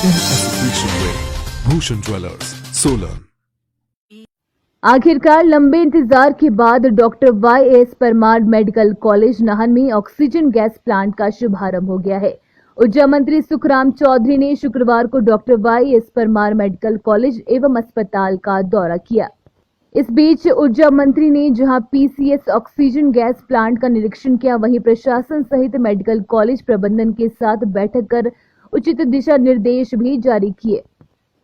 in association with Bhushan Jewellers, Solan. आखिरकार लंबे इंतजार के बाद doctor Y S. Parmar medical college Nahan में ऑक्सीजन गैस प्लांट का शुभारंभ हो गया है। ऊर्जा मंत्री सुखराम चौधरी ने शुक्रवार को doctor Y S. Parmar medical college एवं अस्पताल का दौरा किया। इस बीच ऊर्जा मंत्री ने जहां पीसीएस ऑक्सीजन गैस प्लांट का निरीक्षण किया, वहीं प्रशासन सहित मेडिकल कॉलेज प्रबंधन के साथ बैठक कर उचित दिशा निर्देश भी जारी किए।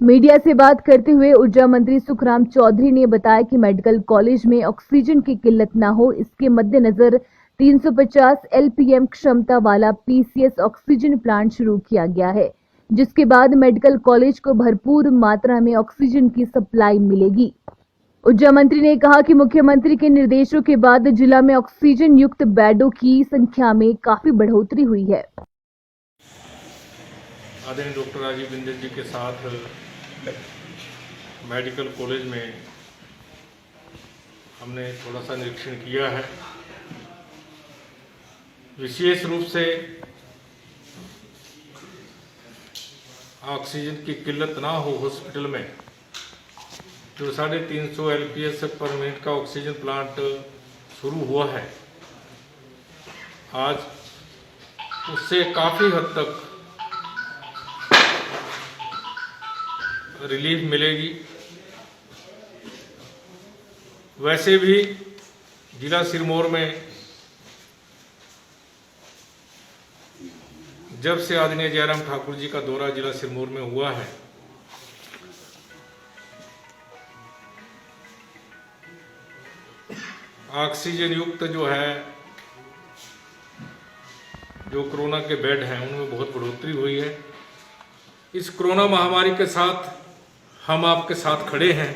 मीडिया से बात करते हुए ऊर्जा मंत्री सुखराम चौधरी ने बताया कि मेडिकल कॉलेज में ऑक्सीजन की किल्लत न हो, इसके मद्देनजर 350 एलपीएम क्षमता वाला पीसीएस ऑक्सीजन प्लांट शुरू किया गया है, जिसके बाद मेडिकल कॉलेज को भरपूर मात्रा में ऑक्सीजन की सप्लाई मिलेगी। ऊर्जा मंत्री ने कहा कि मुख्यमंत्री के निर्देशों के बाद जिला में ऑक्सीजन युक्त बेडों की संख्या में काफी बढ़ोतरी हुई है। आदरणीय डॉक्टर राजीव बिंदल जी के साथ मेडिकल कॉलेज में हमने थोड़ा सा निरीक्षण किया है। विशेष रूप से ऑक्सीजन की किल्लत ना हो हॉस्पिटल में, जो 350 एलपीएस पर मिनट का ऑक्सीजन प्लांट शुरू हुआ है, आज उससे काफ़ी हद तक रिलीफ मिलेगी। वैसे भी जिला सिरमौर में जब से आदरणीय जयराम ठाकुर जी का दौरा जिला सिरमौर में हुआ है, ऑक्सीजन युक्त जो है जो कोरोना के बेड हैं उनमें बहुत बढ़ोतरी हुई है। इस कोरोना महामारी के साथ हम आपके साथ खड़े हैं,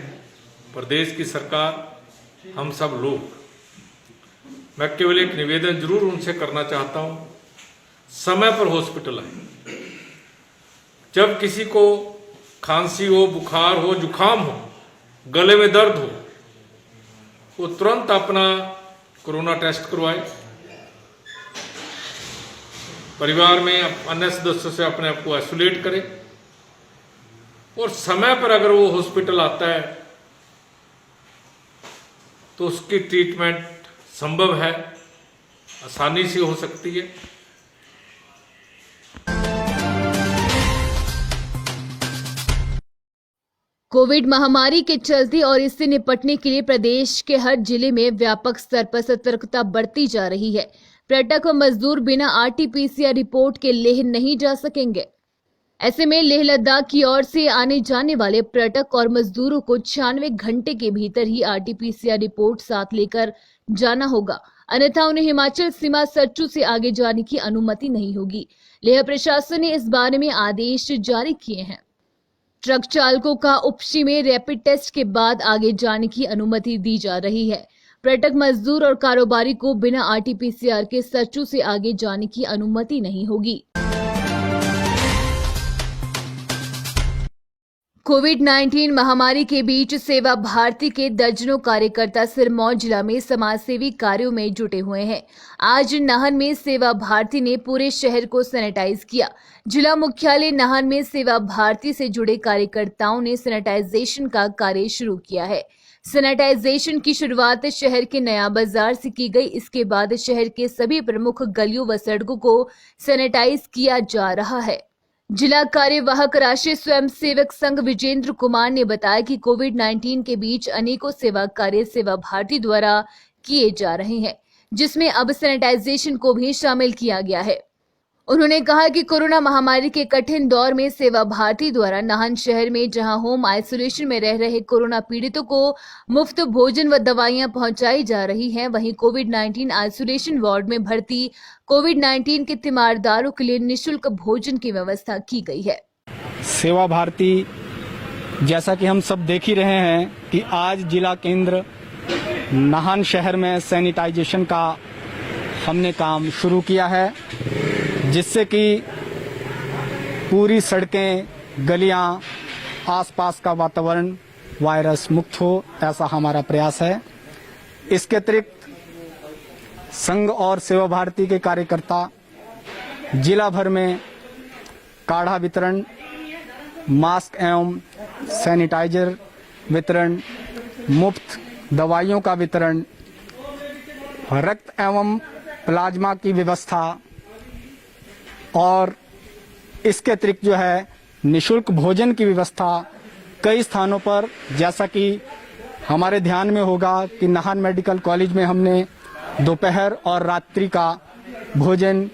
प्रदेश की सरकार, हम सब लोग। मैं केवल एक निवेदन जरूर उनसे करना चाहता हूं, समय पर हॉस्पिटल आए। जब किसी को खांसी हो, बुखार हो, जुखाम हो, गले में दर्द हो, वो तुरंत अपना कोरोना टेस्ट करवाए। परिवार में अन्य सदस्यों से अपने आप को आइसोलेट करें और समय पर अगर वो हॉस्पिटल आता है तो उसकी ट्रीटमेंट संभव है, आसानी से हो सकती है। कोविड महामारी के चलते और इससे निपटने के लिए प्रदेश के हर जिले में व्यापक स्तर पर सतर्कता बरती जा रही है। पर्यटक व मजदूर बिना आरटीपीसीआर रिपोर्ट के लेह नहीं जा सकेंगे। ऐसे में लेह लद्दाख की ओर से आने जाने वाले पर्यटक और मजदूरों को 96 घंटे के भीतर ही आरटीपीसीआर रिपोर्ट साथ लेकर जाना होगा, अन्यथा उन्हें हिमाचल सीमा सच्चू से आगे जाने की अनुमति नहीं होगी। लेह प्रशासन ने इस बारे में आदेश जारी किए हैं। ट्रक चालकों का उपशी में रैपिड टेस्ट के बाद आगे जाने की अनुमति दी जा रही है। पर्यटक, मजदूर और कारोबारी को बिना आरटीपीसीआर के सच्चू से आगे जाने की अनुमति नहीं होगी। कोविड-19 महामारी के बीच सेवा भारती के दर्जनों कार्यकर्ता सिरमौर जिला में समाजसेवी कार्यों में जुटे हुए हैं। आज नाहन में सेवा भारती ने पूरे शहर को सैनिटाइज किया। जिला मुख्यालय नाहन में सेवा भारती से जुड़े कार्यकर्ताओं ने सैनिटाइजेशन का कार्य शुरू किया है। सैनिटाइजेशन की शुरुआत शहर के नया बाजार से की गई। इसके बाद शहर के सभी प्रमुख गलियों व सड़कों को सैनिटाइज किया जा रहा है। जिला कार्यवाहक राष्ट्रीय स्वयंसेवक संघ विजेंद्र कुमार ने बताया कि कोविड-19 के बीच अनेकों सेवा कार्य सेवा भारती द्वारा किए जा रहे हैं, जिसमें अब सैनिटाइजेशन को भी शामिल किया गया है। उन्होंने कहा कि कोरोना महामारी के कठिन दौर में सेवा भारती द्वारा नाहन शहर में जहां होम आइसोलेशन में रह रहे कोरोना पीड़ितों को मुफ्त भोजन व दवाइयां पहुंचाई जा रही हैं, वहीं कोविड-19 आइसोलेशन वार्ड में भर्ती कोविड-19 के तीमारदारों के लिए निःशुल्क भोजन की व्यवस्था की गई है। सेवा भारती, जैसा कि हम सब देख ही रहे हैं कि आज जिला केंद्र नाहन शहर में सैनिटाइजेशन का हमने काम शुरू किया है, जिससे कि पूरी सड़कें, गलियां, आसपास का वातावरण वायरस मुक्त हो, ऐसा हमारा प्रयास है। इसके अतिरिक्त संघ और सेवा भारती के कार्यकर्ता जिला भर में काढ़ा वितरण, मास्क एवं सैनिटाइजर वितरण, मुफ्त दवाइयों का वितरण, रक्त एवं प्लाज्मा की व्यवस्था और इसके अतिरिक्त जो है निशुल्क भोजन की व्यवस्था कई स्थानों पर, जैसा कि हमारे ध्यान में होगा कि नाहन मेडिकल कॉलेज में हमने दोपहर और रात्रि का भोजन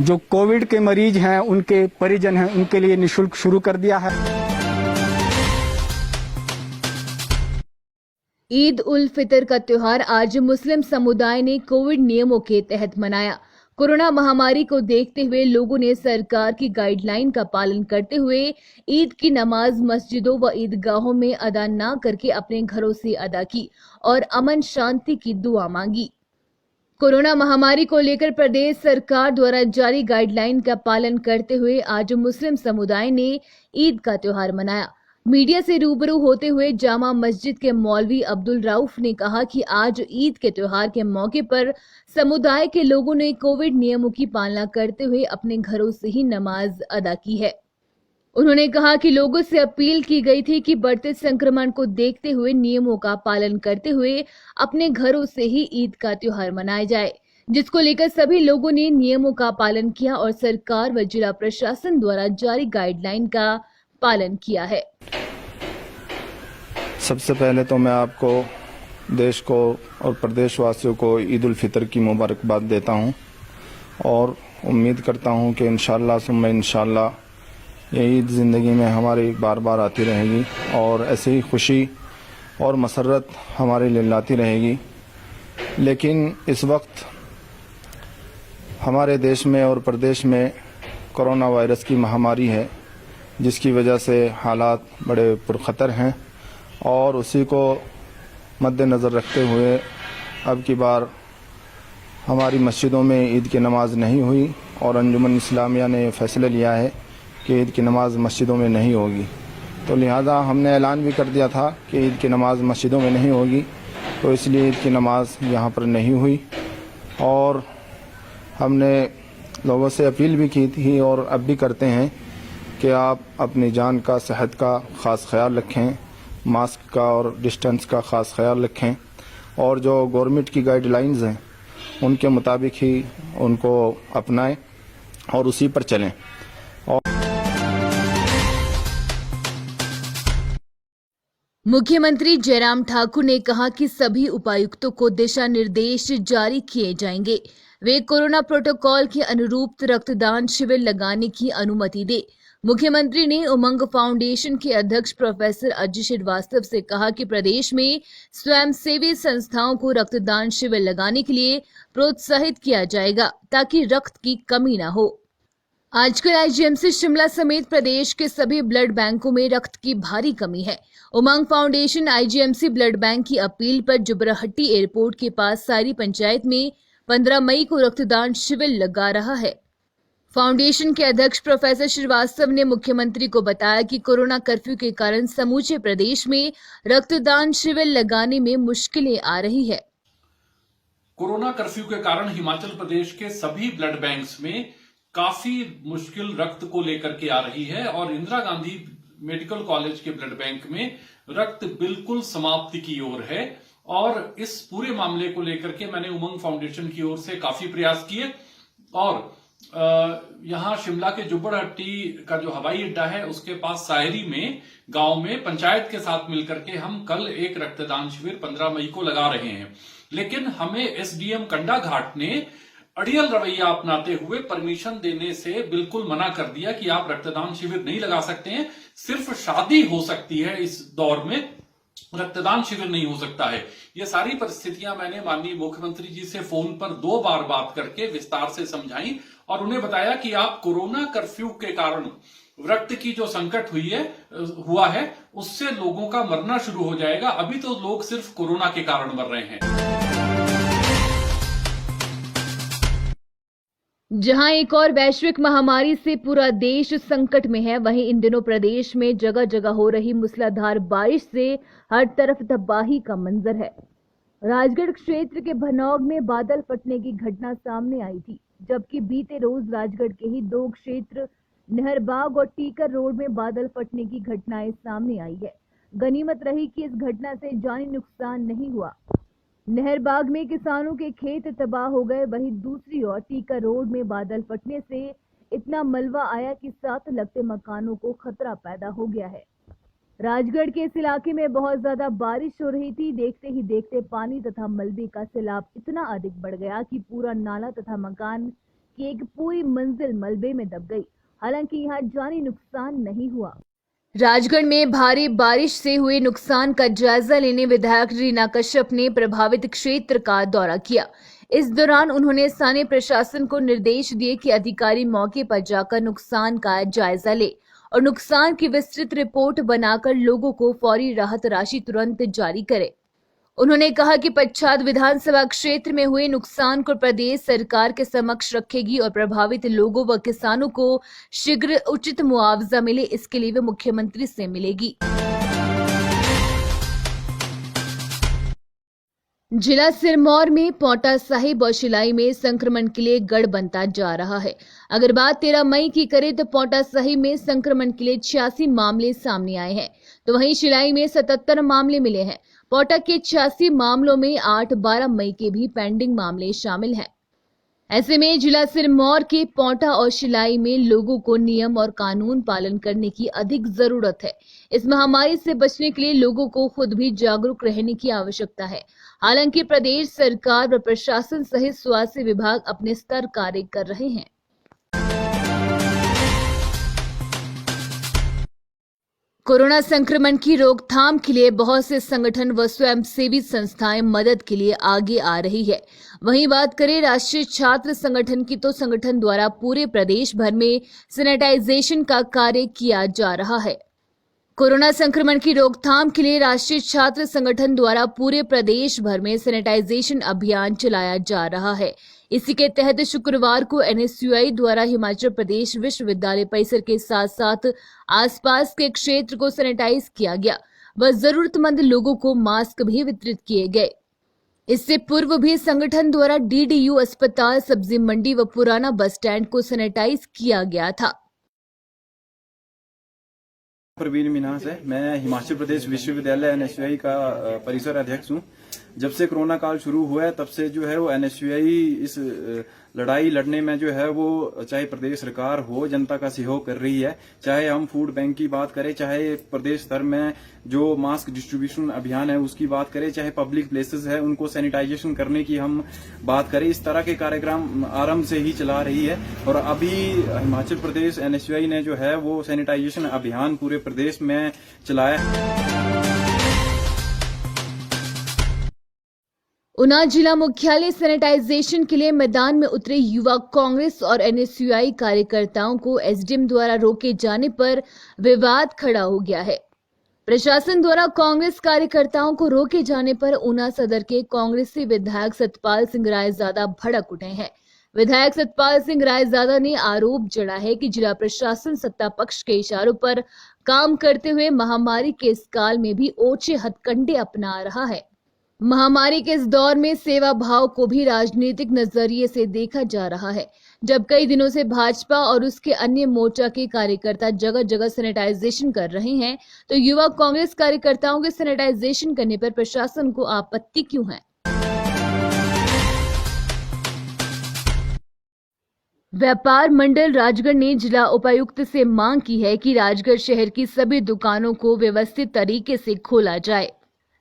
जो कोविड के मरीज हैं, उनके परिजन हैं, उनके लिए निशुल्क शुरू कर दिया है। ईद उल फितर का त्योहार आज मुस्लिम समुदाय ने कोविड नियमों के तहत मनाया। कोरोना महामारी को देखते हुए लोगों ने सरकार की गाइडलाइन का पालन करते हुए ईद की नमाज मस्जिदों व ईदगाहों में अदा न करके अपने घरों से अदा की और अमन शांति की दुआ मांगी। कोरोना महामारी को लेकर प्रदेश सरकार द्वारा जारी गाइडलाइन का पालन करते हुए आज मुस्लिम समुदाय ने ईद का त्योहार मनाया। मीडिया से रूबरू होते हुए जामा मस्जिद के मौलवी अब्दुल रऊफ ने कहा कि आज ईद के त्योहार के मौके पर समुदाय के लोगों ने कोविड नियमों की पालना करते हुए अपने घरों से ही नमाज अदा की है। उन्होंने कहा कि लोगों से अपील की गई थी कि बढ़ते संक्रमण को देखते हुए नियमों का पालन करते हुए अपने घरों से ही ईद का त्योहार मनाया जाए, जिसको लेकर सभी लोगों ने नियमों का पालन किया और सरकार व जिला प्रशासन द्वारा जारी गाइडलाइन का पालन किया है। सबसे पहले तो मैं आपको, देश को और प्रदेशवासियों को ईद उल फितर की मुबारकबाद देता हूं और उम्मीद करता हूं कि इंशाअल्लाह सुम्मा इंशाअल्लाह ये ईद ज़िंदगी में हमारी बार बार आती रहेगी और ऐसे ही खुशी और मसरत हमारे लिए लाती रहेगी। लेकिन इस वक्त हमारे देश में और प्रदेश में कोरोना वायरस की महामारी है, जिसकी वजह से हालात बड़े पुरखतर हैं और उसी को मद्देनज़र रखते हुए अब की बार हमारी मस्जिदों में ईद की नमाज नहीं हुई और अंजुमन इस्लामिया ने फैसला लिया है कि ईद की नमाज मस्जिदों में नहीं होगी। तो लिहाजा हमने ऐलान भी कर दिया था कि ईद की नमाज मस्जिदों में नहीं होगी, तो इसलिए ईद की नमाज यहाँ पर नहीं हुई और हमने लोगों से अपील भी की थी और अब भी करते हैं कि आप अपनी जान का, सेहत का ख़ास ख्याल रखें, मास्क का और डिस्टेंस का ख़ास ख्याल रखें और जो गवर्नमेंट की गाइडलाइंस हैं उनके मुताबिक ही उनको अपनाएं और उसी पर चलें। मुख्यमंत्री जयराम ठाकुर ने कहा कि सभी उपायुक्तों को दिशा निर्देश जारी किए जाएंगे, वे कोरोना प्रोटोकॉल के अनुरूप रक्तदान शिविर लगाने की अनुमति दे। मुख्यमंत्री ने उमंग फाउंडेशन के अध्यक्ष प्रोफेसर अजय श्रीवास्तव से कहा कि प्रदेश में स्वयंसेवी संस्थाओं को रक्तदान शिविर लगाने के लिए प्रोत्साहित किया जाएगा ताकि रक्त की कमी न हो। आजकल आईजीएमसी शिमला समेत प्रदेश के सभी ब्लड बैंकों में रक्त की भारी कमी है। उमंग फाउंडेशन आईजीएमसी ब्लड बैंक की अपील पर जुबराहट्टी एयरपोर्ट के पास सारी पंचायत में 15 मई को रक्तदान शिविर लगा रहा है। फाउंडेशन के अध्यक्ष प्रोफेसर श्रीवास्तव ने मुख्यमंत्री को बताया कि कोरोना कर्फ्यू के कारण समूचे प्रदेश में रक्तदान शिविर लगाने में मुश्किलें आ रही है। कोरोना कर्फ्यू के कारण हिमाचल प्रदेश के सभी ब्लड बैंक्स में काफी मुश्किल रक्त को लेकर के आ रही है और इंदिरा गांधी मेडिकल कॉलेज के ब्लड बैंक में रक्त बिल्कुल समाप्ति की ओर है और इस पूरे मामले को लेकर के मैंने उमंग फाउंडेशन की ओर से काफी प्रयास किए और यहाँ शिमला के जुब्बड़हट्टी का जो हवाई अड्डा है उसके पास सायरी में गांव में पंचायत के साथ मिलकर के हम कल एक रक्तदान शिविर 15 मई को लगा रहे हैं। लेकिन हमें एसडीएम कंडा घाट ने अड़ियल रवैया अपनाते हुए परमिशन देने से बिल्कुल मना कर दिया कि आप रक्तदान शिविर नहीं लगा सकते हैं, सिर्फ शादी हो सकती है, इस दौर में रक्तदान शिविर नहीं हो सकता है। ये सारी परिस्थितियां मैंने माननीय मुख्यमंत्री जी से फोन पर 2 बार बात करके विस्तार से समझाई और उन्हें बताया कि आप कोरोना कर्फ्यू के कारण रक्त की जो संकट हुआ है उससे लोगों का मरना शुरू हो जाएगा। अभी तो लोग सिर्फ कोरोना के कारण मर रहे हैं। जहां एक और वैश्विक महामारी से पूरा देश संकट में है, वहीं इन दिनों प्रदेश में जगह जगह हो रही मूसलाधार बारिश से हर तरफ तबाही का मंजर है। राजगढ़ क्षेत्र के भनौग में बादल फटने की घटना सामने आई थी, जबकि बीते रोज राजगढ़ के ही 2 क्षेत्र नहरबाग और टीकर रोड में बादल फटने की घटनाएं सामने आई है। गनीमत रही कि इस घटना से जानी नुकसान नहीं हुआ। नहरबाग में किसानों के खेत तबाह हो गए, वहीं दूसरी ओर टीकर रोड में बादल फटने से इतना मलबा आया कि साथ लगते मकानों को खतरा पैदा हो गया है। राजगढ़ के इस इलाके में बहुत ज्यादा बारिश हो रही थी। देखते ही देखते पानी तथा मलबे का सैलाब इतना अधिक बढ़ गया कि पूरा नाला तथा मकान की एक पूरी मंजिल मलबे में दब गई। हालांकि यहाँ जानी नुकसान नहीं हुआ। राजगढ़ में भारी बारिश से हुए नुकसान का जायजा लेने विधायक रीना कश्यप ने प्रभावित क्षेत्र का दौरा किया। इस दौरान उन्होंने स्थानीय प्रशासन को निर्देश दिए कि अधिकारी मौके पर जाकर नुकसान का जायजा ले और नुकसान की विस्तृत रिपोर्ट बनाकर लोगों को फौरी राहत राशि तुरंत जारी करे। उन्होंने कहा कि पच्छाद विधानसभा क्षेत्र में हुए नुकसान को प्रदेश सरकार के समक्ष रखेगी और प्रभावित लोगों व किसानों को शीघ्र उचित मुआवजा मिले, इसके लिए वे मुख्यमंत्री से मिलेगी। जिला सिरमौर में पौंटा साहिब और शिलाई में संक्रमण के लिए गढ़ बनता जा रहा है। अगर बात 13 मई की करें तो पौंटा साहिब में संक्रमण के लिए 86 मामले सामने आए हैं, तो वहीं शिलाई में 77 मामले मिले हैं। पौंटा के 86 मामलों में 8-12 मई के भी पेंडिंग मामले शामिल हैं। ऐसे में जिला सिरमौर के पौंटा और शिलाई में लोगों को नियम और कानून पालन करने की अधिक जरूरत है। इस महामारी से बचने के लिए लोगों को खुद भी जागरूक रहने की आवश्यकता है। हालांकि प्रदेश सरकार व प्रशासन सहित स्वास्थ्य विभाग अपने स्तर कार्य कर रहे हैं। कोरोना संक्रमण की रोकथाम के लिए बहुत से संगठन व स्वयंसेवी संस्थाएं मदद के लिए आगे आ रही है। वहीं बात करें राष्ट्रीय छात्र संगठन की, तो संगठन द्वारा पूरे प्रदेश भर में सैनिटाइजेशन का कार्य किया जा रहा है। कोरोना संक्रमण की रोकथाम के लिए राष्ट्रीय छात्र संगठन द्वारा पूरे प्रदेश भर में सैनिटाइजेशन अभियान चलाया जा रहा है। इसी के तहत शुक्रवार को एनएसयूआई द्वारा हिमाचल प्रदेश विश्वविद्यालय परिसर के साथ साथ आसपास के क्षेत्र को सैनिटाइज किया गया व जरूरतमंद लोगों को मास्क भी वितरित किए गए। इससे पूर्व भी संगठन द्वारा डीडीयू अस्पताल, सब्जी मंडी व पुराना बस स्टैंड को सैनिटाइज किया गया था। प्रवीण मिन्हास है। मैं हिमाचल प्रदेश विश्वविद्यालय एनएसयूआई का परिसर अध्यक्ष हूँ। जब से कोरोना काल शुरू हुआ है तब से जो है वो एनएसयूआई इस लड़ाई लड़ने में जो है वो चाहे प्रदेश सरकार हो, जनता का सहयोग कर रही है। चाहे हम फूड बैंक की बात करें, चाहे प्रदेश स्तर में जो मास्क डिस्ट्रीब्यूशन अभियान है उसकी बात करें, चाहे पब्लिक प्लेसेस है उनको सैनिटाइजेशन करने की हम बात करें, इस तरह के कार्यक्रम आरंभ से ही चला रही है। और अभी हिमाचल प्रदेश एनएसयूआई ने जो है वो सैनिटाइजेशन अभियान पूरे प्रदेश में चलाया। ऊना जिला मुख्यालय सैनिटाइजेशन के लिए मैदान में उतरे युवा कांग्रेस और एनएसयूआई कार्यकर्ताओं को एसडीएम द्वारा रोके जाने पर विवाद खड़ा हो गया है। प्रशासन द्वारा कांग्रेस कार्यकर्ताओं को रोके जाने पर ऊना सदर के कांग्रेसी विधायक सतपाल सिंह रायजादा भड़क उठे हैं। विधायक सतपाल सिंह रायजादा ने आरोप जड़ा है कि जिला प्रशासन सत्ता पक्ष के इशारों पर काम करते हुए महामारी के इस काल में भी ओछे हथकंडे अपना रहा है। महामारी के इस दौर में सेवा भाव को भी राजनीतिक नजरिए से देखा जा रहा है। जब कई दिनों से भाजपा और उसके अन्य मोर्चा के कार्यकर्ता जगह जगह सैनिटाइजेशन कर रहे हैं, तो युवा कांग्रेस कार्यकर्ताओं के सैनिटाइजेशन करने पर प्रशासन को आपत्ति क्यों है? व्यापार मंडल राजगढ़ ने जिला उपायुक्त से मांग की है कि राजगढ़ शहर की सभी दुकानों को व्यवस्थित तरीके से खोला जाए।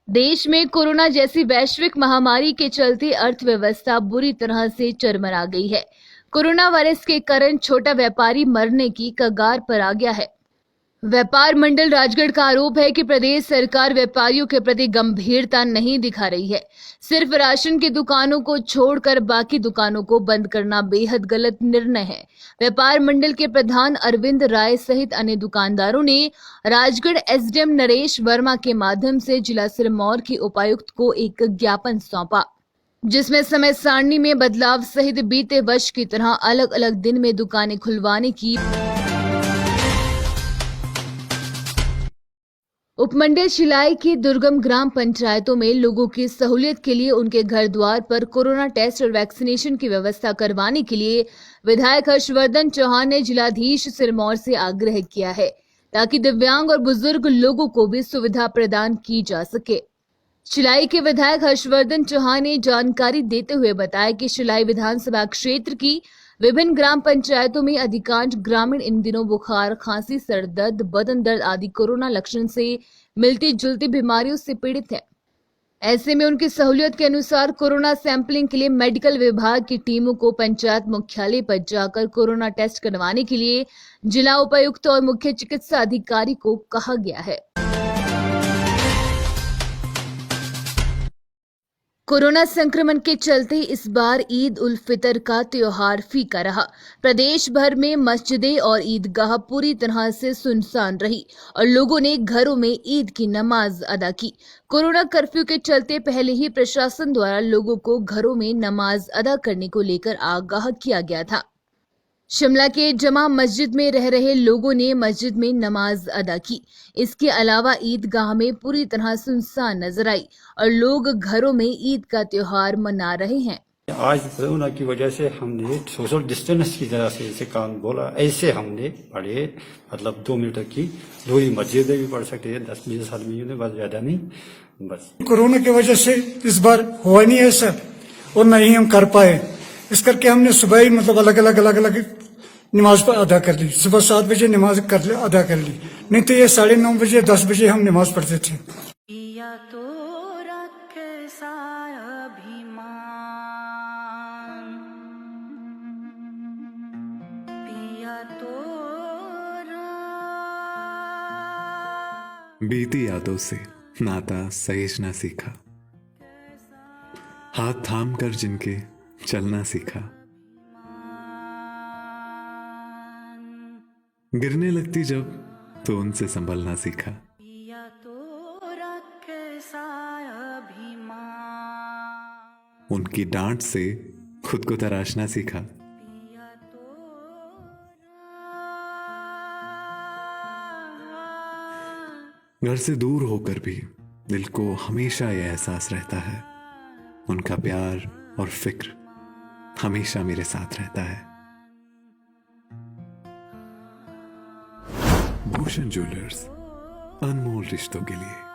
देश में कोरोना जैसी वैश्विक महामारी के चलते अर्थव्यवस्था बुरी तरह से चरमरा गई है। कोरोना वायरस के कारण छोटा व्यापारी मरने की कगार पर आ गया है। व्यापार मंडल राजगढ़ का आरोप है कि प्रदेश सरकार व्यापारियों के प्रति गंभीरता नहीं दिखा रही है। सिर्फ राशन की दुकानों को छोड़कर बाकी दुकानों को बंद करना बेहद गलत निर्णय है। व्यापार मंडल के प्रधान अरविंद राय सहित अन्य दुकानदारों ने राजगढ़ एसडीएम नरेश वर्मा के माध्यम से जिला सिरमौर के उपायुक्त को एक ज्ञापन सौंपा, जिसमें समय सारणी में बदलाव सहित बीते वर्ष की तरह अलग अलग दिन में दुकानें खुलवाने की उपमंडल शिलाई की दुर्गम ग्राम पंचायतों में लोगों की सहूलियत के लिए उनके घर द्वार पर कोरोना टेस्ट और वैक्सीनेशन की व्यवस्था करवाने के लिए विधायक हर्षवर्धन चौहान ने जिलाधीश सिरमौर से आग्रह किया है ताकि दिव्यांग और बुजुर्ग लोगों को भी सुविधा प्रदान की जा सके। शिलाई के विधायक हर्षवर्धन चौहान ने जानकारी देते हुए बताया कि शिलाई विधानसभा क्षेत्र की विभिन्न ग्राम पंचायतों में अधिकांश ग्रामीण इन दिनों बुखार, खांसी, सर दर्द, बदन दर्द आदि कोरोना लक्षण से मिलती जुलती बीमारियों से पीड़ित हैं। ऐसे में उनकी सहूलियत के अनुसार कोरोना सैंपलिंग के लिए मेडिकल विभाग की टीमों को पंचायत मुख्यालय पर जाकर कोरोना टेस्ट करवाने के लिए जिला उपायुक्त और मुख्य चिकित्सा अधिकारी को कहा गया है। कोरोना संक्रमण के चलते इस बार ईद उल फितर का त्योहार फीका रहा। प्रदेश भर में मस्जिदें और ईदगाह पूरी तरह से सुनसान रही और लोगों ने घरों में ईद की नमाज अदा की। कोरोना कर्फ्यू के चलते पहले ही प्रशासन द्वारा लोगों को घरों में नमाज अदा करने को लेकर आगाह किया गया था। शिमला के जमा मस्जिद में रह रहे लोगों ने मस्जिद में नमाज अदा की। इसके अलावा ईदगाह में पूरी तरह सुनसान नजर आई और लोग घरों में ईद का त्योहार मना रहे हैं। आज कोरोना की वजह से हमने सोशल डिस्टेंस की तरह से इसे काम बोला, ऐसे हमने पढ़े, मतलब 2 मीटर की दूरी मस्जिद में भी पढ़ सकते हैं, 10-20 आदमी ने, बस ज्यादा नहीं। बस कोरोना की वजह से इस बार हुआ नहीं है सर, और न ही हम कर पाए। इस करके हमने सुबह ही मतलब अलग अलग नमाज पर अदा कर ली। सुबह 7 बजे नमाज अदा कर ली, नहीं तो ये 9:30 बजे 10 बजे हम नमाज पढ़ते थे। तो रखे सारा पिया तो बीती यादों से नाता सहेजना सीखा, हाथ थाम कर जिनके चलना सीखा, गिरने लगती जब तो उनसे संभलना सीखा। उनकी डांट से खुद को तराशना सीखा। घर से दूर होकर भी दिल को हमेशा यह एहसास रहता है, उनका प्यार और फिक्र हमेशा मेरे साथ रहता है। भूषण ज्वेलर्स, अनमोल रिश्तों के लिए।